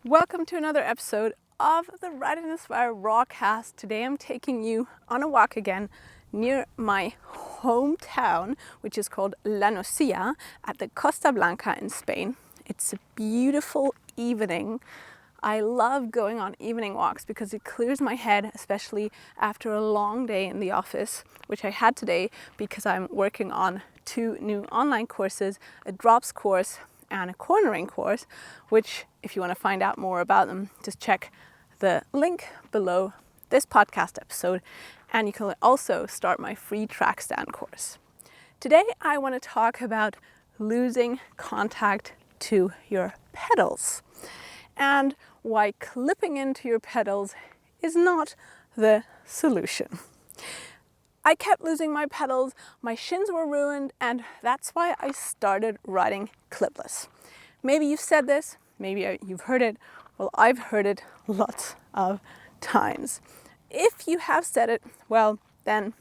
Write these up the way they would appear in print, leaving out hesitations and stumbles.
Welcome to another episode of the Riding Inspire Rawcast. Today I'm taking you on a walk again near my hometown, which is called La Nucía at the Costa Blanca in Spain. It's a beautiful evening. I love going on evening walks because it clears my head, especially after a long day in the office, which I had today because I'm working on 2 new online courses, a drops course and a cornering course, which if you want to find out more about them, just check the link below this podcast episode, and you can also start my free track stand course. Today I want to talk about losing contact to your pedals and why clipping into your pedals is not the solution. I kept losing my pedals, my shins were ruined, and that's why I started riding clipless. Maybe you've said this, maybe you've heard it. Well, I've heard it lots of times. If you have said it, well, then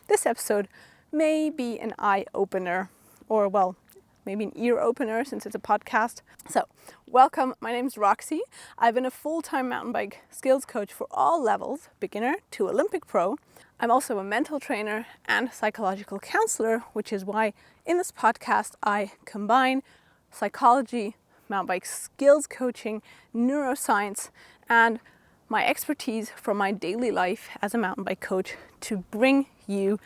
this episode may be an eye-opener, or well, maybe an ear-opener since it's a podcast. So, welcome, my name's Roxy. I've been a full-time mountain bike skills coach for all levels, beginner to Olympic pro. I'm also a mental trainer and psychological counselor, which is why in this podcast I combine psychology, mountain bike skills coaching, neuroscience, and my expertise from my daily life as a mountain bike coach to bring you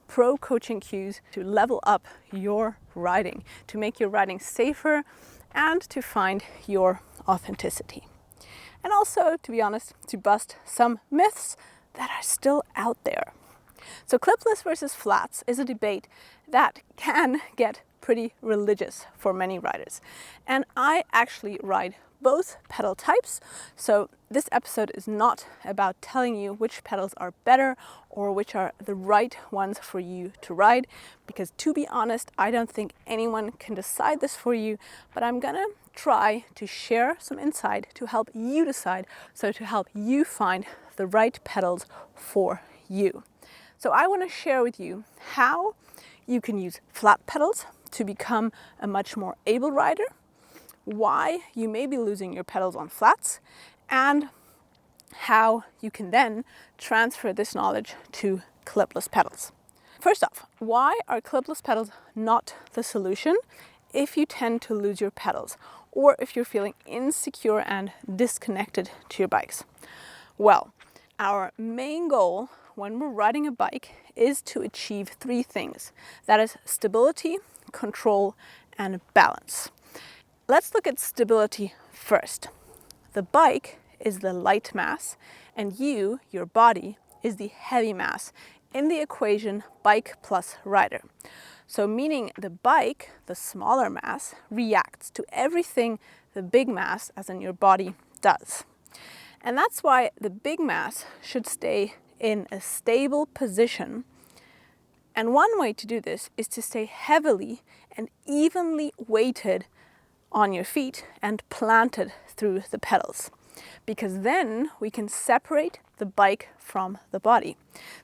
pro coaching cues to level up your riding, to make your riding safer, and to find your authenticity. And also, to be honest, to bust some myths that are still out there. So clipless versus flats is a debate that can get pretty religious for many riders. And I actually ride both pedal types. So this episode is not about telling you which pedals are better or which are the right ones for you to ride, because to be honest, I don't think anyone can decide this for you, but I'm gonna try to share some insight to help you decide, so to help you find the right pedals for you. So I want to share with you how you can use flat pedals to become a much more able rider, why you may be losing your pedals on flats, and how you can then transfer this knowledge to clipless pedals. First off, why are clipless pedals not the solution if you tend to lose your pedals or if you're feeling insecure and disconnected to your bikes? Well, our main goal when we're riding a bike is to achieve 3 things. That is stability, control, and balance. Let's look at stability first. The bike is the light mass, and you, your body, is the heavy mass in the equation bike plus rider. So meaning the bike, the smaller mass, reacts to everything the big mass, as in your body, does. And that's why the big mass should stay in a stable position. And one way to do this is to stay heavily and evenly weighted on your feet and planted through the pedals, because then we can separate the bike from the body.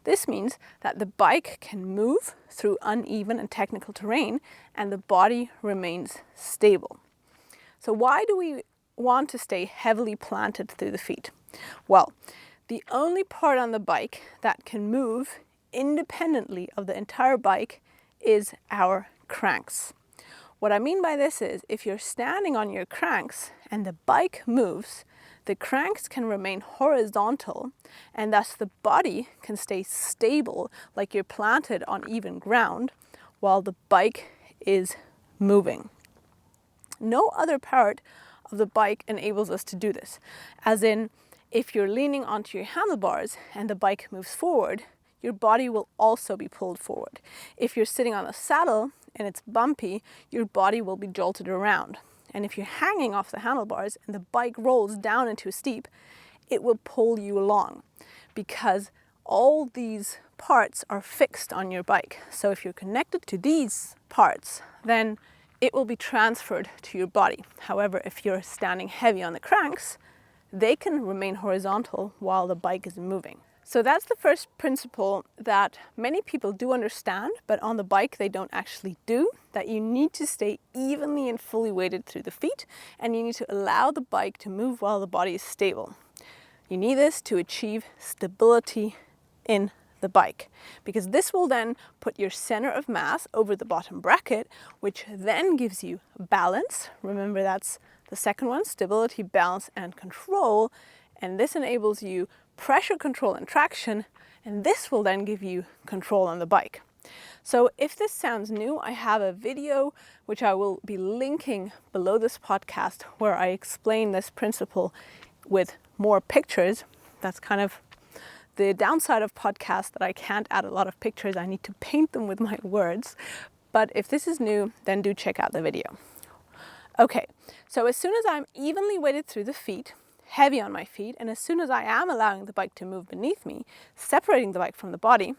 This means that the bike can move through uneven and technical terrain and the body remains stable. So why do we want to stay heavily planted through the feet? Well, the only part on the bike that can move independently of the entire bike is our cranks. What I mean by this is if you're standing on your cranks and the bike moves, the cranks can remain horizontal and thus the body can stay stable like you're planted on even ground while the bike is moving. No other part of the bike enables us to do this, as in if you're leaning onto your handlebars and the bike moves forward, your body will also be pulled forward. If you're sitting on a saddle and it's bumpy, your body will be jolted around. And if you're hanging off the handlebars and the bike rolls down into a steep, it will pull you along because all these parts are fixed on your bike. So if you're connected to these parts, then it will be transferred to your body. However, if you're standing heavy on the cranks, they can remain horizontal while the bike is moving. So that's the first principle that many people do understand, but on the bike they don't actually do, that you need to stay evenly and fully weighted through the feet, and you need to allow the bike to move while the body is stable. You need this to achieve stability in the bike, because this will then put your center of mass over the bottom bracket, which then gives you balance. Remember, that's the second one, stability, balance, and control. And this enables you pressure control and traction, and this will then give you control on the bike. So if this sounds new, I have a video which I will be linking below this podcast where I explain this principle with more pictures. That's kind of the downside of podcasts, that I can't add a lot of pictures. I need to paint them with my words. But if this is new, then do check out the video. Okay, so as soon as I'm evenly weighted through the feet, heavy on my feet, and as soon as I am allowing the bike to move beneath me, separating the bike from the body,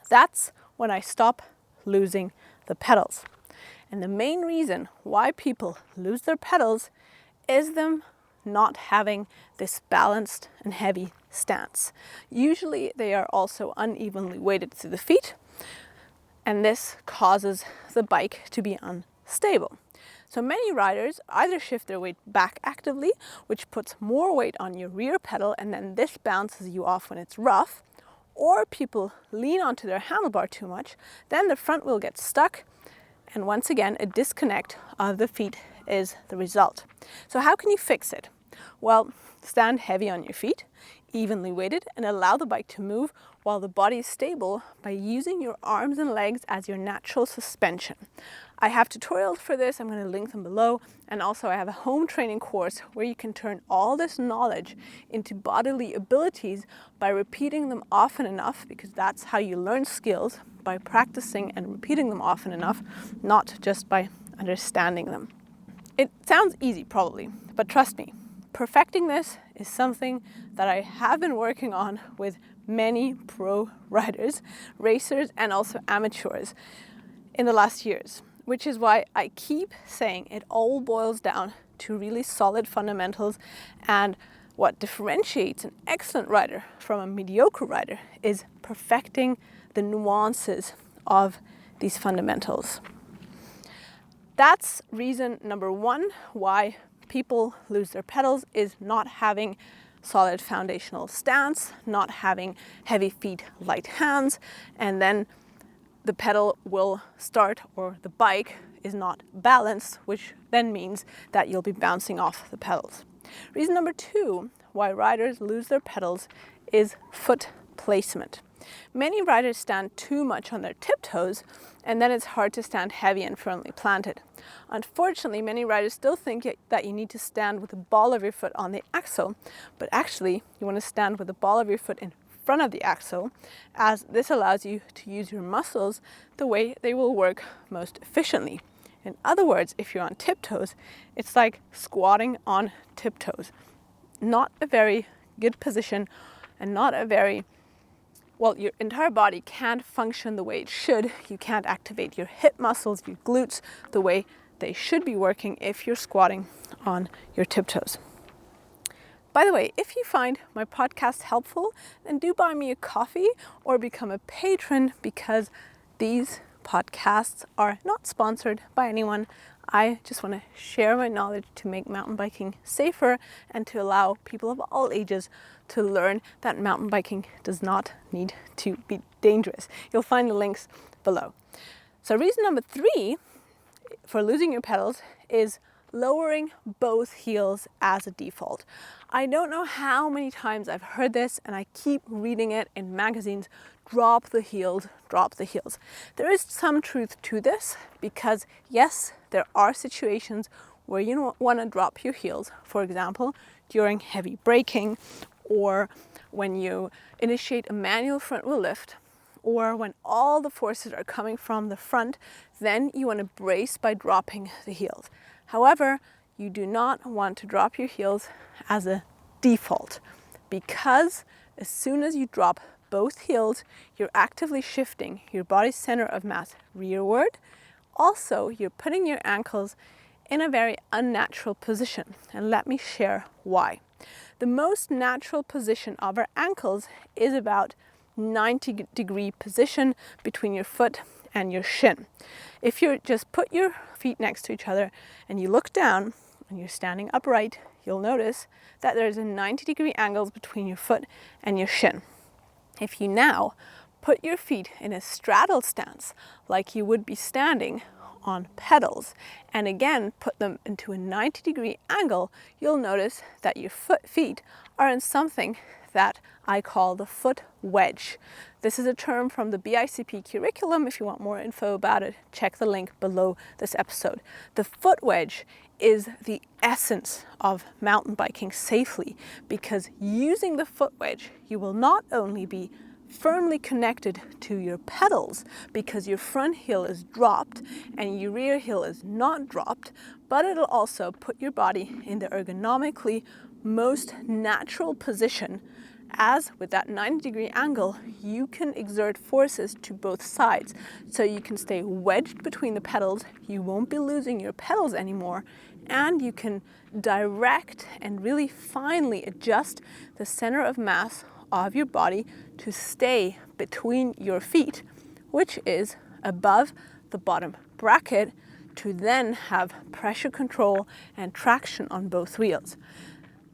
that's when I stop losing the pedals. And the main reason why people lose their pedals is them not having this balanced and heavy stance. Usually they are also unevenly weighted through the feet, and this causes the bike to be unstable. So many riders either shift their weight back actively, which puts more weight on your rear pedal, and then this bounces you off when it's rough, or people lean onto their handlebar too much, then the front wheel gets stuck, and once again a disconnect of the feet is the result. So how can you fix it? Well, stand heavy on your feet, evenly weighted, and allow the bike to move while the body is stable by using your arms and legs as your natural suspension. I have tutorials for this, I'm going to link them below, and also I have a home training course where you can turn all this knowledge into bodily abilities by repeating them often enough, because that's how you learn skills, by practicing and repeating them often enough, not just by understanding them. It sounds easy probably, but trust me, perfecting this is something that I have been working on with many pro riders, racers, and also amateurs in the last years, which is why I keep saying it all boils down to really solid fundamentals, and what differentiates an excellent rider from a mediocre rider is perfecting the nuances of these fundamentals. That's reason number one why people lose their pedals, is not having solid foundational stance, not having heavy feet, light hands, and then the pedal will start, or the bike is not balanced, which then means that you'll be bouncing off the pedals. Reason number two why riders lose their pedals is foot placement. Many riders stand too much on their tiptoes, and then it's hard to stand heavy and firmly planted. Unfortunately, many riders still think that you need to stand with the ball of your foot on the axle, but actually you want to stand with the ball of your foot in front of the axle, as this allows you to use your muscles the way they will work most efficiently. In other words, if you're on tiptoes, it's like squatting on tiptoes. Not a very good position, and not a very, well, your entire body can't function the way it should. You can't activate your hip muscles, your glutes, the way they should be working if you're squatting on your tiptoes. By the way, if you find my podcast helpful, then do buy me a coffee or become a patron, because these podcasts are not sponsored by anyone. I just want to share my knowledge to make mountain biking safer and to allow people of all ages to learn that mountain biking does not need to be dangerous. You'll find the links below. So reason number three for losing your pedals is lowering both heels as a default. I don't know how many times I've heard this, and I keep reading it in magazines. Drop the heels, drop the heels. There is some truth to this, because yes, there are situations where you want to drop your heels. For example, during heavy braking, or when you initiate a manual front wheel lift, or when all the forces are coming from the front, then you want to brace by dropping the heels. However, you do not want to drop your heels as a default, because as soon as you drop both heels, you're actively shifting your body's center of mass rearward. Also, you're putting your ankles in a very unnatural position, and let me share why. The most natural position of our ankles is about 90-degree position between your foot and your shin. If you just put your feet next to each other and you look down and you're standing upright, you'll notice that there's a 90-degree angle between your foot and your shin. If you now put your feet in a straddle stance, like you would be standing on pedals, and again put them into a 90-degree angle, you'll notice that your feet are in something that I call the foot wedge. This is a term from the BICP curriculum. If you want more info about it, check the link below this episode. The foot wedge is the essence of mountain biking safely, because using the foot wedge, you will not only be firmly connected to your pedals because your front heel is dropped and your rear heel is not dropped, but it'll also put your body in the ergonomically most natural position, as with that 90-degree angle, you can exert forces to both sides. So you can stay wedged between the pedals, you won't be losing your pedals anymore, and you can direct and really finely adjust the center of mass of your body to stay between your feet, which is above the bottom bracket, to then have pressure control and traction on both wheels.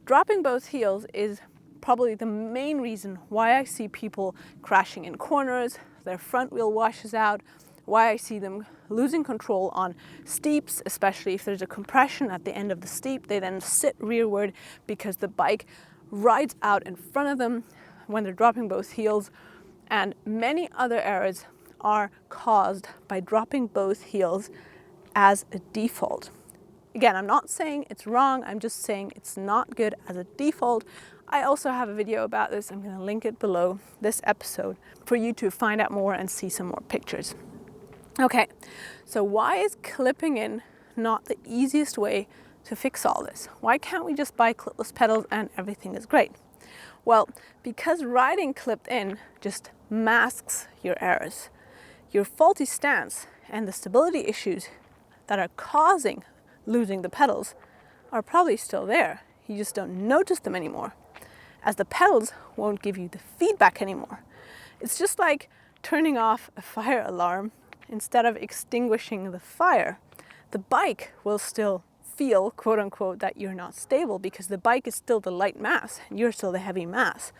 Dropping both heels is probably the main reason why I see people crashing in corners, their front wheel washes out, why I see them losing control on steeps, especially if there's a compression at the end of the steep. They then sit rearward because the bike rides out in front of them when they're dropping both heels, and many other errors are caused by dropping both heels as a default. Again, I'm not saying it's wrong, I'm just saying it's not good as a default. I also have a video about this. I'm going to link it below this episode for you to find out more and see some more pictures. Okay, so why is clipping in not the easiest way to fix all this? Why can't we just buy clipless pedals and everything is great? Well, because riding clipped in just masks your errors. Your faulty stance and the stability issues that are causing losing the pedals are probably still there. You just don't notice them anymore, as the pedals won't give you the feedback anymore. It's just like turning off a fire alarm instead of extinguishing the fire. The bike will still feel, quote unquote, that you're not stable because the bike is still the light mass and you're still the heavy mass.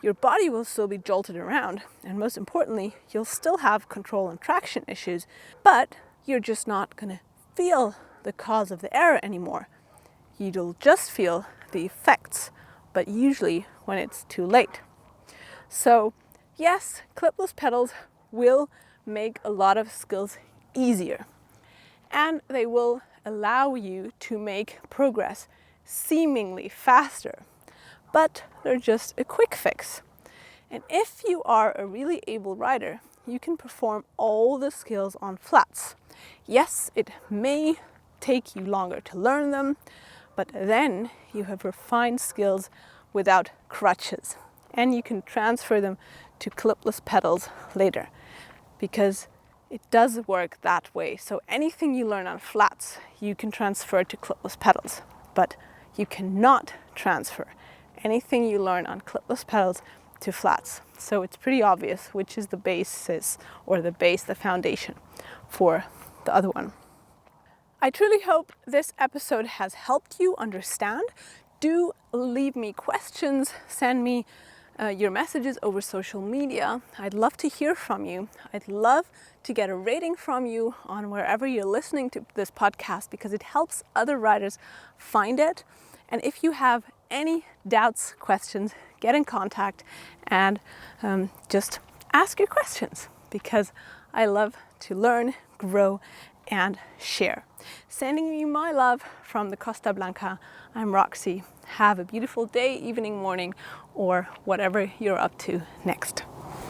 Your body will still be jolted around, and most importantly, you'll still have control and traction issues, but you're just not going to feel the cause of the error anymore. You'll just feel the effects, but usually when it's too late. So yes, clipless pedals will make a lot of skills easier, and they will allow you to make progress seemingly faster, but they're just a quick fix. And if you are a really able rider, you can perform all the skills on flats. Yes, it may take you longer to learn them, but then you have refined skills without crutches, and you can transfer them to clipless pedals later, because it does work that way. So anything you learn on flats, you can transfer to clipless pedals, but you cannot transfer anything you learn on clipless pedals to flats. So it's pretty obvious which is the basis, or the foundation for the other one. I truly hope this episode has helped you understand. Do leave me questions, send me your messages over social media. I'd love to hear from you. I'd love to get a rating from you on wherever you're listening to this podcast, because it helps other riders find it. And if you have any doubts, questions, get in contact and just ask your questions, because I love to learn, grow, and share. Sending you my love from the Costa Blanca. I'm Roxy. Have a beautiful day, evening, morning, or whatever you're up to next.